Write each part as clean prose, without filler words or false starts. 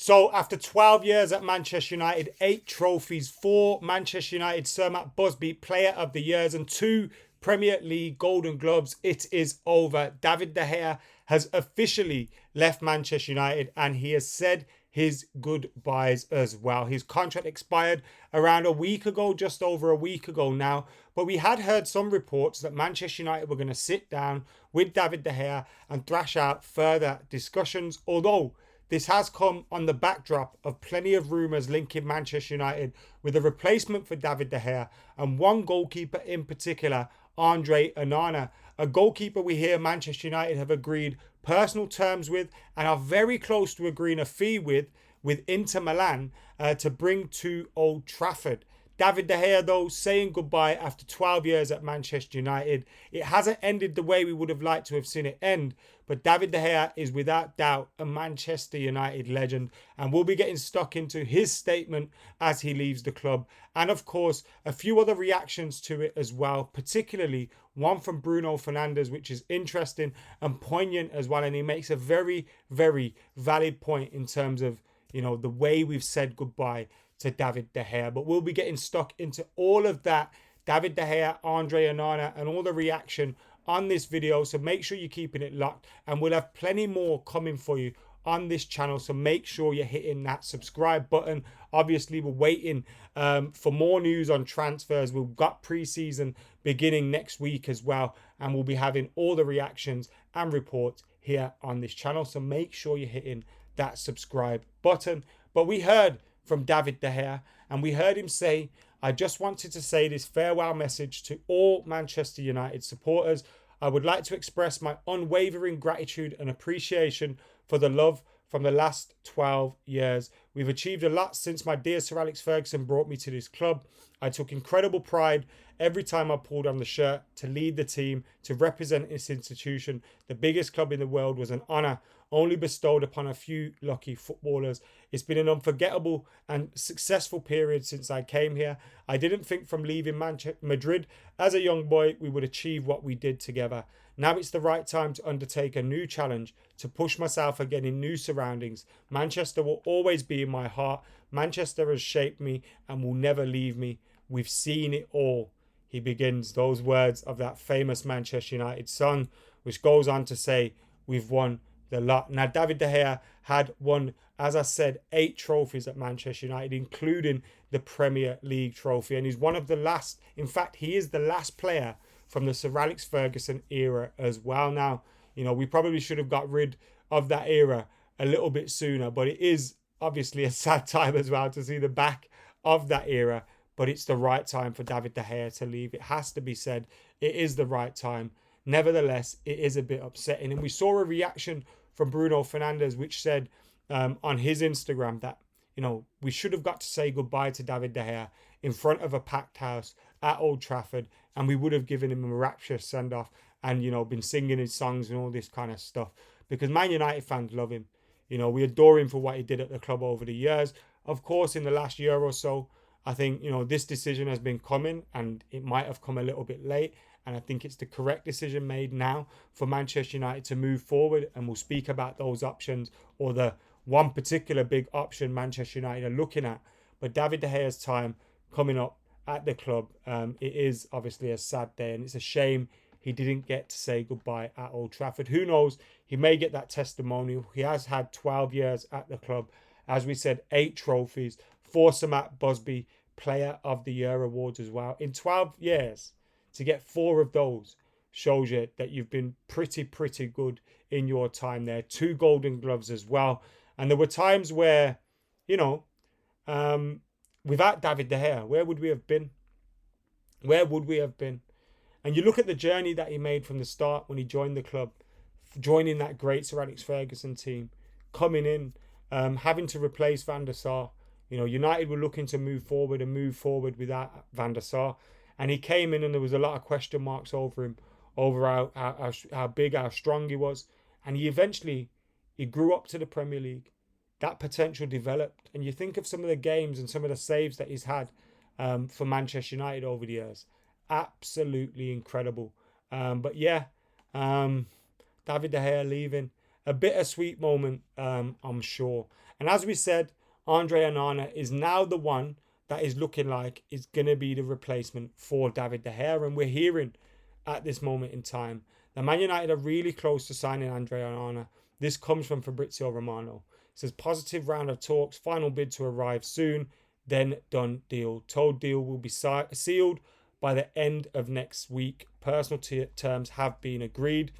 So after 12 years at Manchester United, 8 trophies, 4 Manchester United Sir Matt Busby Player of the Years and 2 Premier League Golden Globes, it is over. David De Gea has officially left Manchester United and he has said his goodbyes as well. His contract expired around a week ago, just over a week ago now. But we had heard some reports that Manchester United were going to sit down with David De Gea and thrash out further discussions, although this has come on the backdrop of plenty of rumours linking Manchester United with a replacement for David De Gea and one goalkeeper in particular, Andre Onana, a goalkeeper we hear Manchester United have agreed personal terms with and are very close to agreeing a fee with Inter Milan to bring to Old Trafford. David De Gea, though, saying goodbye after 12 years at Manchester United. It hasn't ended the way we would have liked to have seen it end, but David De Gea is without doubt a Manchester United legend, and we'll be getting stuck into his statement as he leaves the club. And of course, a few other reactions to it as well, particularly one from Bruno Fernandes, which is interesting and poignant as well. And he makes a very, very valid point in terms of, the way we've said goodbye to David De Gea. But we'll be getting stuck into all of that, David De Gea, Andre Onana, and all the reaction on this video. So make sure you're keeping it locked, and we'll have plenty more coming for you on this channel. So make sure you're hitting that subscribe button. Obviously, we're waiting for more news on transfers. We've got pre-season beginning next week as well, and we'll be having all the reactions and reports here on this channel. So make sure you're hitting that subscribe button. But we heard from David De Gea, and we heard him say, "I just wanted to say this farewell message to all Manchester United supporters. I would like to express my unwavering gratitude and appreciation for the love from the last 12 years. We've achieved a lot since my dear Sir Alex Ferguson brought me to this club. I took incredible pride every time I pulled on the shirt to lead the team, to represent this institution. The biggest club in the world was an honour only bestowed upon a few lucky footballers. It's been an unforgettable and successful period since I came here. I didn't think from leaving Madrid as a young boy we would achieve what we did together. Now it's the right time to undertake a new challenge, to push myself again in new surroundings. Manchester will always be in my heart. Manchester has shaped me and will never leave me. We've seen it all." He begins those words of that famous Manchester United song, which goes on to say, "We've won the lot." Now, David De Gea had won, as I said, 8 trophies at Manchester United, including the Premier League trophy. And he's one of the last, in fact, he is the last player from the Sir Alex Ferguson era as well. Now, we probably should have got rid of that era a little bit sooner, but it is obviously a sad time as well to see the back of that era. But it's the right time for David De Gea to leave. It has to be said. It is the right time. Nevertheless, it is a bit upsetting. And we saw a reaction from Bruno Fernandes, which said on his Instagram that, we should have got to say goodbye to David De Gea in front of a packed house at Old Trafford, and we would have given him a rapturous send-off and, been singing his songs and all this kind of stuff, because Man United fans love him. We adore him for what he did at the club over the years. Of course, in the last year or so, I think, this decision has been coming, and it might have come a little bit late. And I think it's the correct decision made now for Manchester United to move forward. And we'll speak about those options, or the one particular big option Manchester United are looking at. But David De Gea's time coming up at the club, it is obviously a sad day. And it's a shame he didn't get to say goodbye at Old Trafford. Who knows? He may get that testimonial. He has had 12 years at the club. As we said, 8 trophies, 4 Sir Matt Busby Player of the Year awards as well. In 12 years, to get 4 of those shows you that you've been pretty good in your time there. 2 Golden Gloves as well. And there were times where, without David De Gea, where would we have been? Where would we have been? And you look at the journey that he made from the start when he joined the club, joining that great Sir Alex Ferguson team, coming in, having to replace Van der Sar. United were looking to move forward without Van der Sar. And he came in and there was a lot of question marks over him, over how big, how strong he was. And he grew up to the Premier League. That potential developed. And you think of some of the games and some of the saves that he's had for Manchester United over the years. Absolutely incredible. But yeah, David De Gea leaving. A bittersweet moment, I'm sure. And as we said, Andre Onana is now the one that is looking like is going to be the replacement for David De Gea. And we're hearing at this moment in time that Man United are really close to signing Andre Onana. This comes from Fabrizio Romano. It says positive round of talks, final bid to arrive soon, then done deal. Told deal will be sealed by the end of next week. Personal terms have been agreed.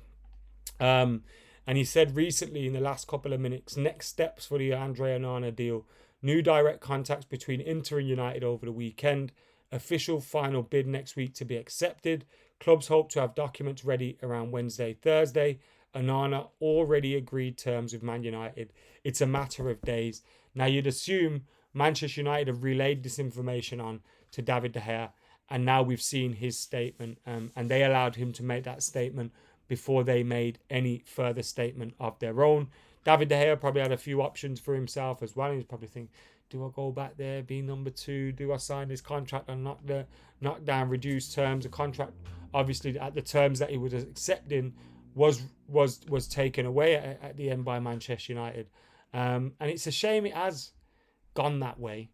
And he said recently in the last couple of minutes, next steps for the Andre Onana deal. New direct contacts between Inter and United over the weekend. Official final bid next week to be accepted. Clubs hope to have documents ready around Wednesday, Thursday. Onana already agreed terms with Man United. It's a matter of days. Now you'd assume Manchester United have relayed this information on to David De Gea, and now we've seen his statement, and they allowed him to make that statement before they made any further statement of their own. David De Gea probably had a few options for himself as well. He's probably thinking, do I go back there, be number 2? Do I sign this contract and knock down reduced terms? The contract, obviously, at the terms that he was accepting, was taken away at the end by Manchester United. And it's a shame it has gone that way.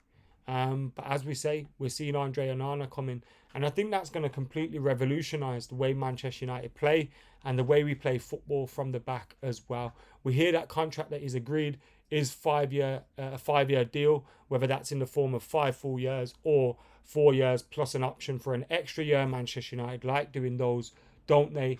But as we say, we're seeing Andre Onana coming. And I think that's going to completely revolutionise the way Manchester United play and the way we play football from the back as well. We hear that contract that is agreed is a 5-year deal, whether that's in the form of 5 full years or 4 years plus an option for an extra year. Manchester United like doing those, don't they?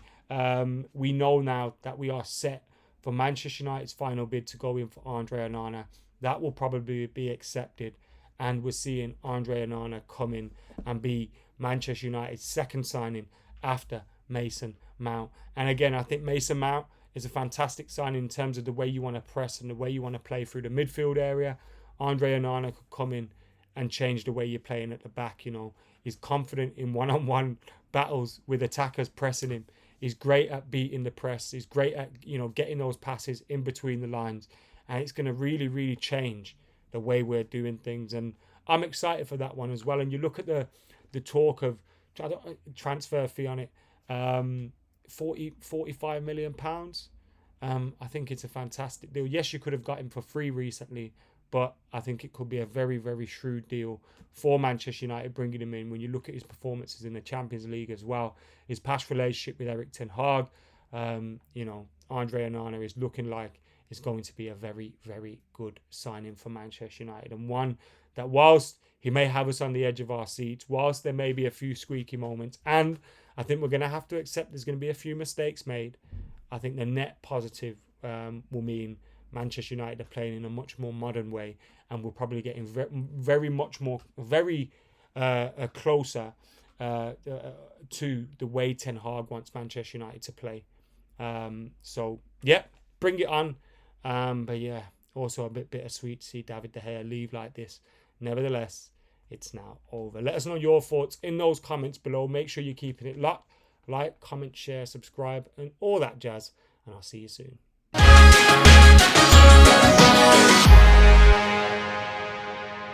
We know now that we are set for Manchester United's final bid to go in for Andre Onana. That will probably be accepted. And we're seeing Andre Onana come in and be Manchester United's second signing after Mason Mount. And again, I think Mason Mount is a fantastic signing in terms of the way you want to press and the way you want to play through the midfield area. Andre Onana could come in and change the way you're playing at the back. You know, he's confident in one-on-one battles with attackers pressing him. He's great at beating the press. He's great at, getting those passes in between the lines. And it's going to really, really change the way we're doing things. And I'm excited for that one as well. And you look at the talk of transfer fee on it, 45 million pounds. I think it's a fantastic deal. Yes, you could have got him for free recently, but I think it could be a very, very shrewd deal for Manchester United, bringing him in. When you look at his performances in the Champions League as well, his past relationship with Erik ten Hag, Andre Onana is looking like it's going to be a very, very good signing for Manchester United, and one that whilst he may have us on the edge of our seats, whilst there may be a few squeaky moments, and I think we're going to have to accept there's going to be a few mistakes made, I think the net positive will mean Manchester United are playing in a much more modern way, and we're probably getting very closer to the way Ten Hag wants Manchester United to play. So yeah, bring it on. But yeah, also a bit bittersweet to see David De Gea leave like this. Nevertheless, it's now over. Let us know your thoughts in those comments below. Make sure you're keeping it locked. Like, comment, share, subscribe, and all that jazz. And I'll see you soon.